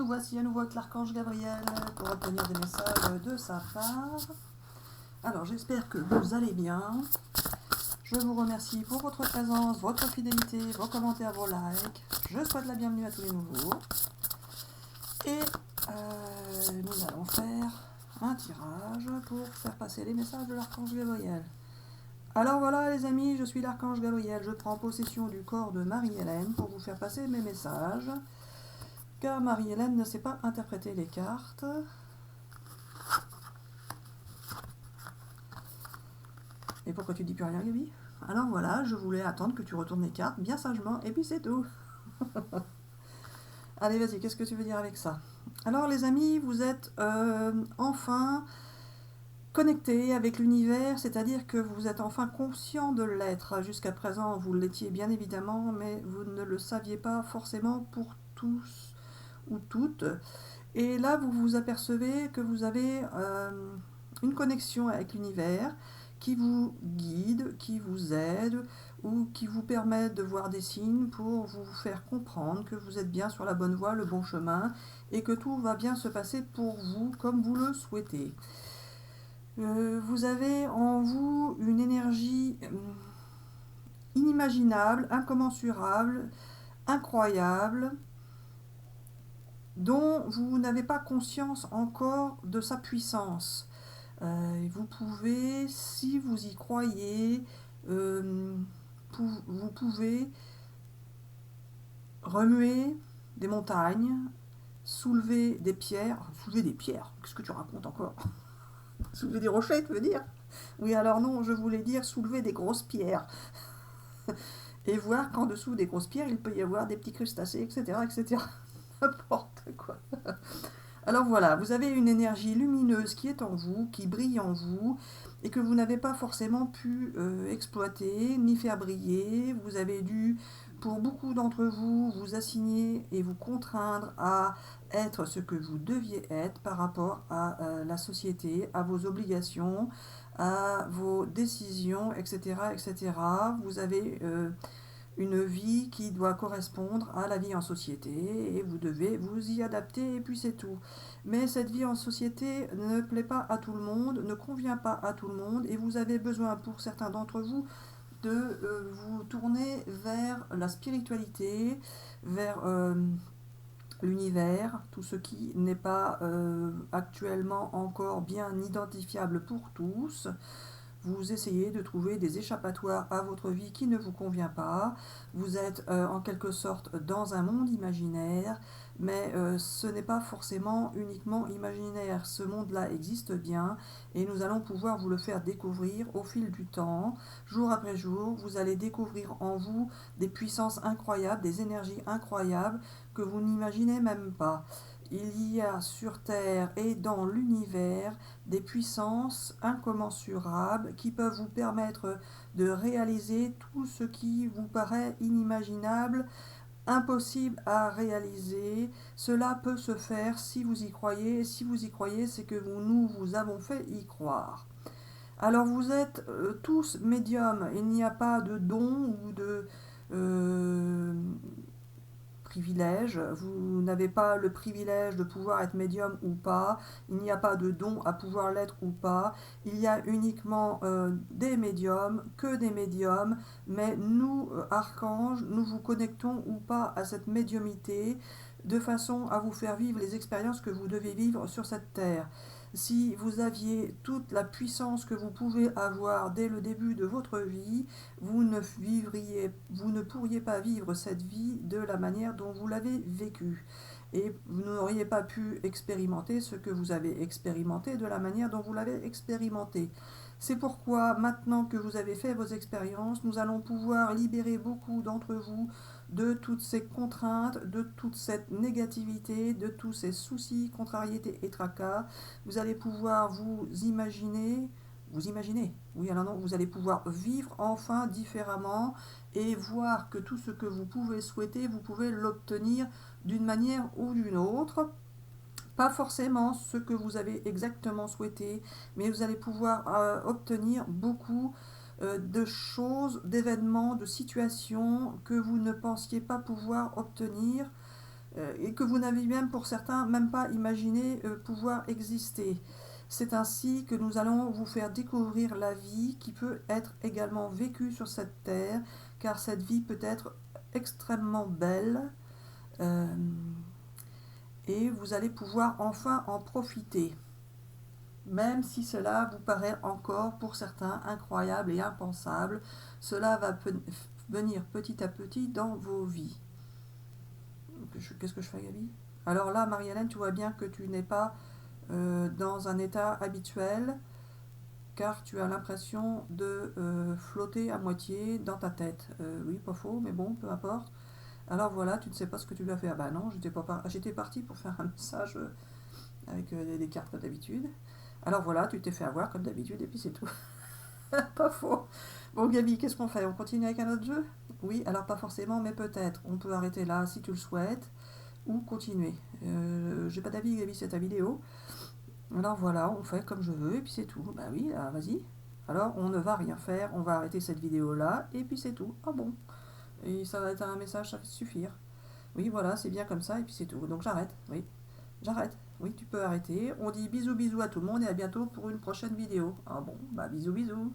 voici à nouveau avec l'archange Gabriel pour obtenir des messages de sa part. Alors j'espère que vous allez bien. Je vous remercie pour votre présence, votre fidélité, vos commentaires, vos likes. Je souhaite la bienvenue à tous les nouveaux. Et nous allons faire un tirage pour faire passer les messages de l'archange Gabriel. Alors voilà les amis, je suis l'archange Gabriel. Je prends possession du corps de Marie-Hélène pour vous faire passer mes messages. Car Marie-Hélène ne sait pas interpréter les cartes. Et pourquoi tu dis plus rien, Gabi? Alors voilà, je voulais attendre que tu retournes les cartes bien sagement, et puis c'est tout. Allez, vas-y, qu'est-ce que tu veux dire avec ça? Alors les amis, vous êtes enfin connectés avec l'univers, c'est-à-dire que vous êtes enfin conscient de l'être. Jusqu'à présent, vous l'étiez bien évidemment, mais vous ne le saviez pas forcément pour tous ou toutes. Et là, vous vous apercevez que vous avez une connexion avec l'univers qui vous guide, qui vous aide ou qui vous permet de voir des signes pour vous faire comprendre que vous êtes bien sur la bonne voie, le bon chemin et que tout va bien se passer pour vous comme vous le souhaitez. Vous avez en vous une énergie inimaginable, incommensurable, incroyable, dont vous n'avez pas conscience encore de sa puissance. Vous pouvez, si vous y croyez, vous pouvez remuer des montagnes, soulever des pierres. Qu'est-ce que tu racontes encore? Soulever des rochers, tu veux dire? Oui, alors non, je voulais dire soulever des grosses pierres. Et voir qu'en dessous des grosses pierres, il peut y avoir des petits crustacés, etc., etc. N'importe quoi. Alors voilà, vous avez une énergie lumineuse qui est en vous, qui brille en vous, et que vous n'avez pas forcément pu exploiter, ni faire briller. Vous avez dû, pour beaucoup d'entre vous, vous assigner et vous contraindre à être ce que vous deviez être par rapport à la société, à vos obligations, à vos décisions, etc., etc. Vous avez une vie qui doit correspondre à la vie en société et vous devez vous y adapter et puis c'est tout. Mais cette vie en société ne plaît pas à tout le monde, ne convient pas à tout le monde et vous avez besoin pour certains d'entre vous de vous tourner vers la spiritualité, vers l'univers, tout ce qui n'est pas actuellement encore bien identifiable pour tous. Vous essayez de trouver des échappatoires à votre vie qui ne vous convient pas. Vous êtes en quelque sorte dans un monde imaginaire, mais ce n'est pas forcément uniquement imaginaire. Ce monde-là existe bien et nous allons pouvoir vous le faire découvrir au fil du temps. Jour après jour, vous allez découvrir en vous des puissances incroyables, des énergies incroyables que vous n'imaginez même pas. Il y a sur Terre et dans l'univers des puissances incommensurables qui peuvent vous permettre de réaliser tout ce qui vous paraît inimaginable, impossible à réaliser. Cela peut se faire si vous y croyez, et si vous y croyez, c'est que nous vous avons fait y croire. Alors vous êtes tous médiums, il n'y a pas de don ou de privilège, vous n'avez pas le privilège de pouvoir être médium ou pas, il n'y a pas de don à pouvoir l'être ou pas, il y a uniquement des médiums, que des médiums, mais nous, archanges, nous vous connectons ou pas à cette médiumité de façon à vous faire vivre les expériences que vous devez vivre sur cette terre. Si vous aviez toute la puissance que vous pouvez avoir dès le début de votre vie, vous ne pourriez pas vivre cette vie de la manière dont vous l'avez vécue. Et vous n'auriez pas pu expérimenter ce que vous avez expérimenté de la manière dont vous l'avez expérimenté. C'est pourquoi, maintenant que vous avez fait vos expériences, nous allons pouvoir libérer beaucoup d'entre vous de toutes ces contraintes, de toute cette négativité, de tous ces soucis, contrariétés et tracas. Vous allez pouvoir vous imaginez, oui alors non, vous allez pouvoir vivre enfin différemment et voir que tout ce que vous pouvez souhaiter, vous pouvez l'obtenir d'une manière ou d'une autre. Pas forcément ce que vous avez exactement souhaité, mais vous allez pouvoir obtenir beaucoup de choses, d'événements, de situations que vous ne pensiez pas pouvoir obtenir et que vous n'avez même pour certains même pas imaginé pouvoir exister. C'est ainsi que nous allons vous faire découvrir la vie qui peut être également vécue sur cette terre, car cette vie peut être extrêmement belle, euh, et vous allez pouvoir enfin en profiter, même si cela vous paraît encore pour certains incroyable et impensable. Cela va venir petit à petit dans vos vies. Qu'est-ce que je fais, Gabi? Alors là, Marie-Hélène, tu vois bien que tu n'es pas dans un état habituel, car tu as l'impression de flotter à moitié dans ta tête. Oui, pas faux, mais bon, peu importe. Alors voilà, tu ne sais pas ce que tu dois faire. Bah non, j'étais partie pour faire un message avec des cartes comme d'habitude. Alors voilà, tu t'es fait avoir comme d'habitude, et puis c'est tout. Pas faux. Bon, Gabi, qu'est-ce qu'on fait? On continue avec un autre jeu? Oui, alors pas forcément, mais peut-être. On peut arrêter là si tu le souhaites, ou continuer. J'ai pas d'avis, Gabi, c'est ta vidéo. Alors voilà, on fait comme je veux, et puis c'est tout. Bah oui, là, vas-y. Alors, on ne va rien faire, on va arrêter cette vidéo-là, et puis c'est tout. Ah bon? Et ça va être un message, ça va suffire. Oui, voilà, c'est bien comme ça, et puis c'est tout. Donc j'arrête, oui. J'arrête. Oui, tu peux arrêter. On dit bisous bisous à tout le monde, et à bientôt pour une prochaine vidéo. Ah bon, bah bisous bisous.